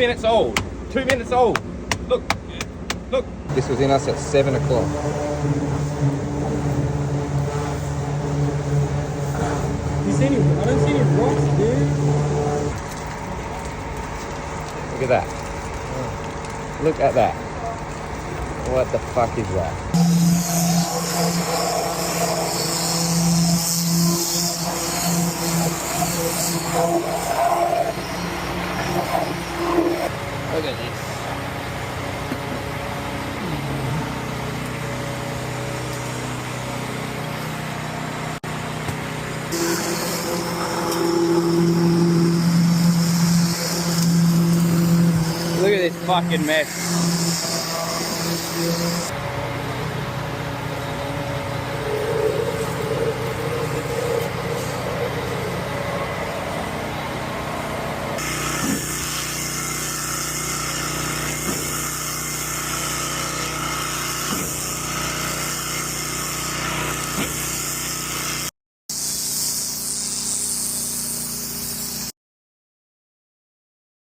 minutes old. 2 minutes old. Look. Look. This was in us at 7 o'clock. You see any? I don't see any rocks, dude. Look at that. Look at that. What the fuck is that? Look at this. Look at this fucking mess.